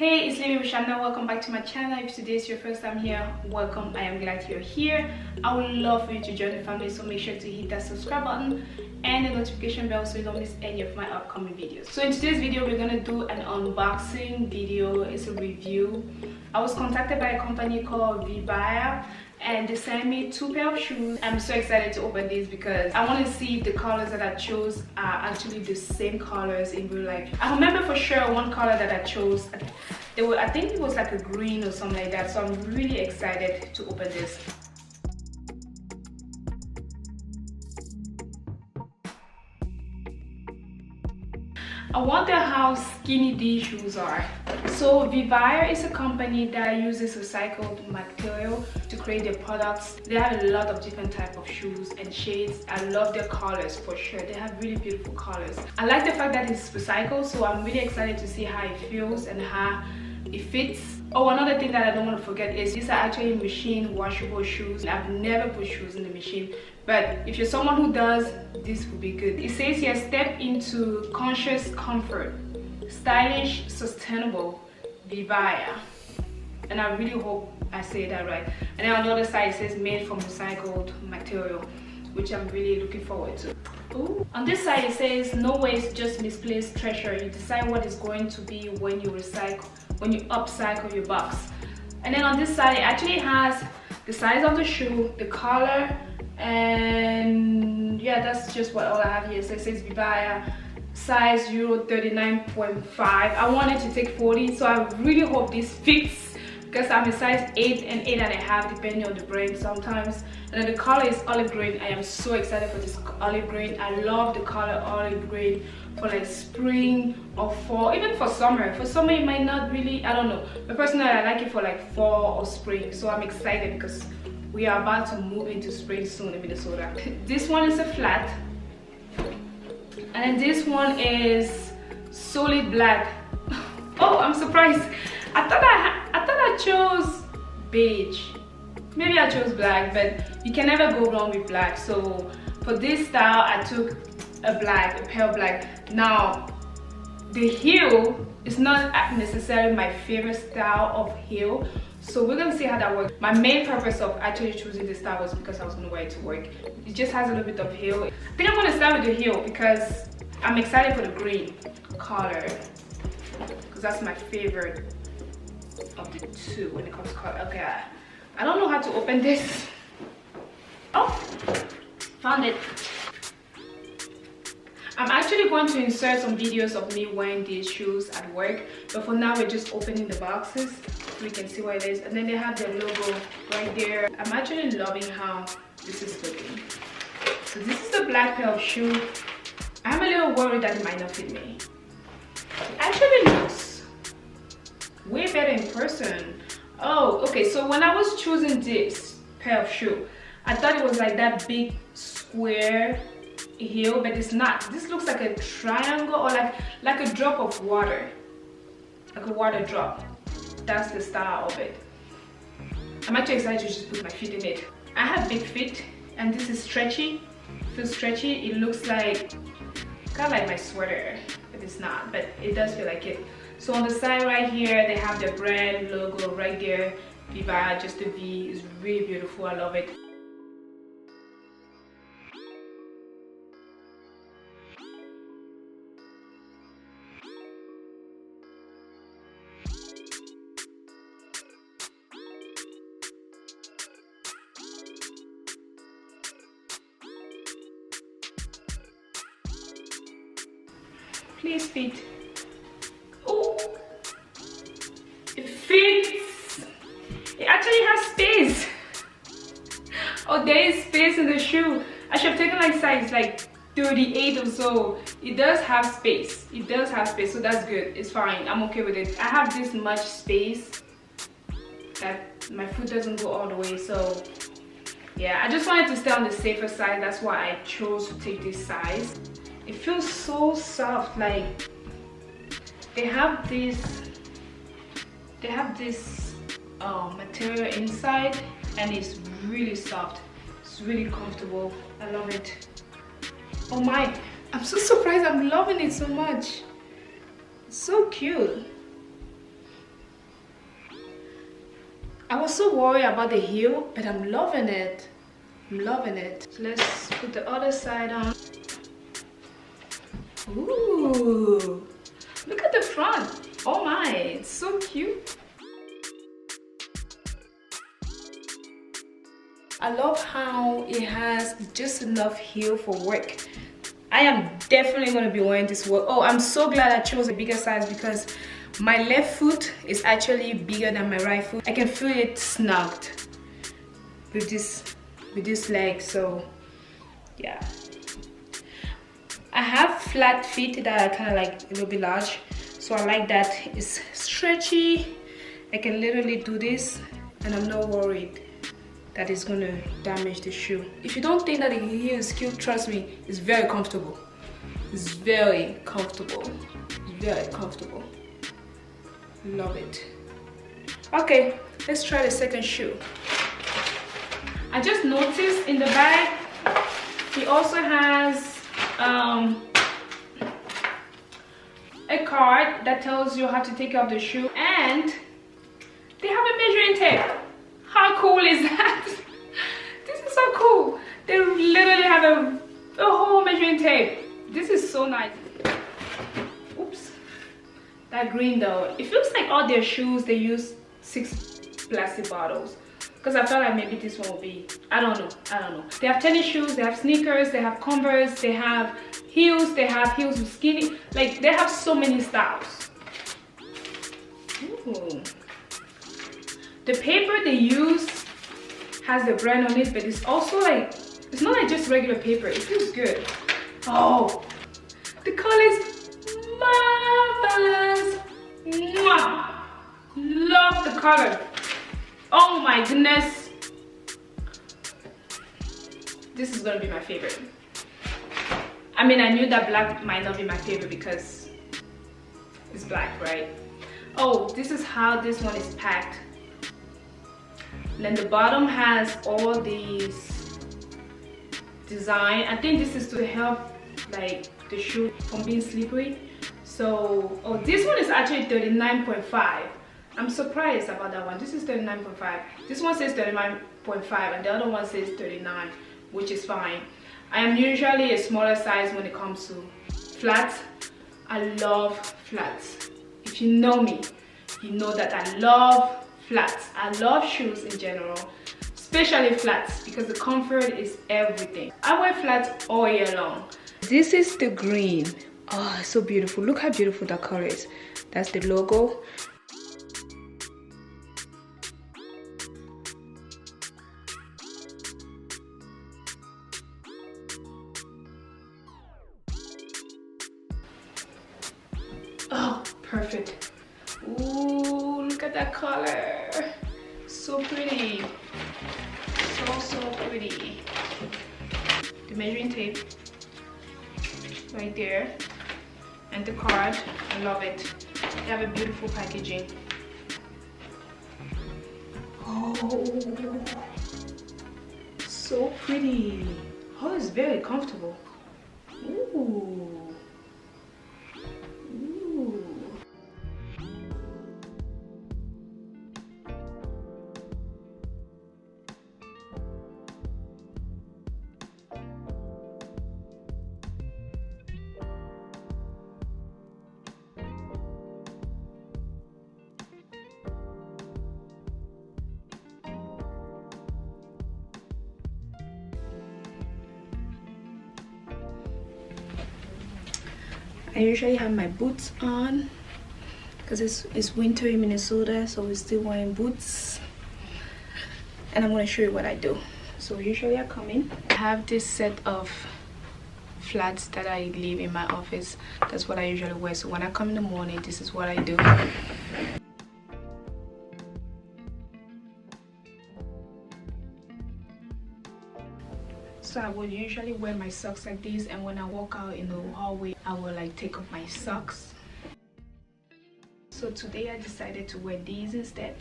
Hey, it's Living with Shana. Welcome back to my channel. If today is your first time here, welcome. I am glad you're here. I would love for you to join the family, so make sure to hit that subscribe button and the notification bell so you don't miss any of my upcoming videos. So in today's video, we're gonna do an unboxing video. It's a review. I was contacted by a company called VIVAIA and they sent me 2 pairs of shoes. I'm so excited to open these because I want to see if the colors that I chose are actually the same colors in real life. I remember for sure one color that I chose, I think it was like a green or something like that, so I'm really excited to open this. I wonder how skinny these shoes are. So VIVAIA is a company that uses recycled material to create their products. They have a lot of different types of shoes and shades. I love their colors for sure. They have really beautiful colors. I like the fact that it's recycled, so I'm really excited to see how it feels and how it fits. Oh, another thing that I don't want to forget is these are actually machine washable shoes. I've never put shoes in the machine, but if you're someone who does, this would be good. It says here, step into conscious comfort, stylish, sustainable, VIVAIA. And I really hope I say that right. And then on the other side it says made from recycled material, which I'm really looking forward to. Ooh. On this side it says no waste, just misplaced treasure. You decide what it's going to be when you upcycle your box. And then on this side it actually has the size of the shoe, the color, and yeah, that's just what all I have here. So it says VIVAIA, size Euro 39.5. I wanted to take 40, so I really hope this fits because I'm a size 8 and 8.5 depending on the brand sometimes. And then the color is olive green. I am so excited for this olive green. I love the color olive green for like spring or fall, even for summer. For summer it might not really, I don't know, but personally I like it for like fall or spring. So I'm excited because we are about to move into spring soon in Minnesota. This one is a flat, and then this one is solid black. Oh, I'm surprised. I thought I chose beige. Maybe I chose black, but you can never go wrong with black. So for this style I took a pale black. Now the heel is not necessarily my favorite style of heel, so we're gonna see how that works. My main purpose of actually choosing this style was because I was gonna wear it to work. It just has a little bit of heel. I think I'm gonna start with the heel because I'm excited for the green color because that's my favorite of the two when it comes to color. Okay, I don't know how to open this. Oh, found it. I'm actually going to insert some videos of me wearing these shoes at work, but for now we're just opening the boxes so we can see what it is. And then they have their logo right there. I'm actually loving how this is looking. So this is the black pair of shoe. I'm a little worried that it might not fit me. It actually looks way better in person. Oh, okay, so when I was choosing this pair of shoe, I thought it was like that big square heel, but it's not. This looks like a triangle or like a drop of water, like a water drop. That's the style of it. I'm actually excited to just put my feet in it. I have big feet and this is stretchy. It feels stretchy. It looks like kind of like my sweater, but it's not, but it does feel like it. So on the side right here they have the brand logo right there, VIVAIA, just a V. It's really beautiful. I love it. Please fit. Oh, it fits. It actually has space. Oh, there is space in the shoe. I should have taken like size like 38 or so. It does have space. It does have space, so that's good. It's fine. I'm okay with it. I have this much space that my foot doesn't go all the way, so yeah, I just wanted to stay on the safer side. That's why I chose to take this size. It feels so soft. Like they have this material inside and it's really soft. It's really comfortable. I love it. Oh my, I'm so surprised. I'm loving it so much. It's so cute. I was so worried about the heel, but I'm loving it. I'm loving it. So let's put the other side on. Ooh, look at the front. Oh my, it's so cute. I love how it has just enough heel for work. I am definitely going to be wearing this work. Oh, I'm so glad I chose a bigger size because my left foot is actually bigger than my right foot. I can feel it snugged with this leg, so yeah. I have flat feet that are kind of like a little bit large, so I like that it's stretchy. I can literally do this and I'm not worried that it's gonna damage the shoe. If you don't think that the heel is cute, trust me, it's very comfortable. It's very comfortable. It's very comfortable. Love it. Okay, let's try the second shoe. I just noticed in the bag he also has a card that tells you how to take off the shoe, and they have a measuring tape. How cool is that? This is so cool. They literally have a whole measuring tape. This is so nice. Oops. That green though, it feels like all their shoes they use 6 plastic bottles. Because I felt like maybe this one will be, I don't know. They have tennis shoes, they have sneakers, they have Converse, they have heels with skinny. Like, they have so many styles. Ooh. The paper they use has the brand on it, but it's also like, it's not like just regular paper. It feels good. Oh, the color is marvelous. Mwah. Love the color. Oh my goodness. This is gonna be my favorite. I mean, I knew that black might not be my favorite because it's black, right? Oh, this is how this one is packed. And then the bottom has all these design. I think this is to help like the shoe from being slippery. So, oh, this one is actually 39.5. I'm surprised about that one. This is 39.5. This one says 39.5 and the other one says 39, which is fine. I am usually a smaller size when it comes to flats. I love flats. If you know me, you know that I love flats. I love shoes in general, especially flats, because the comfort is everything. I wear flats all year long. This is the green. Oh, it's so beautiful. Look how beautiful that color is. That's the logo. Oh, perfect. Ooh, look at that color. So pretty. So pretty. The measuring tape right there. And the card. I love it. They have a beautiful packaging. Oh, so pretty. Oh, it's very comfortable. Ooh. I usually have my boots on because it's winter in Minnesota, so we're still wearing boots. And I'm going to show you what I do. So usually I come in. I have this set of flats that I leave in my office. That's what I usually wear. So when I come in the morning, this is what I do. So I would usually wear my socks like this, and when I walk out in the hallway, I will like take off my socks. So today I decided to wear these instead.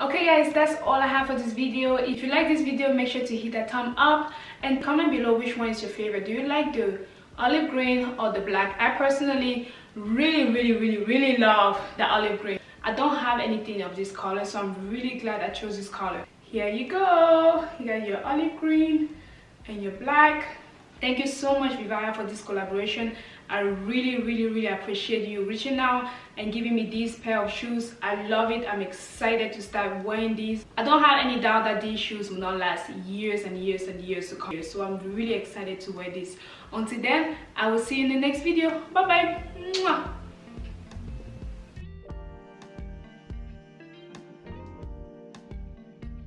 Okay guys, that's all I have for this video. If you like this video, make sure to hit that thumb up and comment below which one is your favorite. Do you like the olive green or the black? I personally really love the olive green. I don't have anything of this color, so I'm really glad I chose this color. Here you go. You got your olive green and your black. Thank you so much, VIVAIA, for this collaboration. I really appreciate you reaching out and giving me these pair of shoes. I love it. I'm excited to start wearing these. I don't have any doubt that these shoes will not last years and years to come. So I'm really excited to wear this. Until then, I will see you in the next video. Bye bye.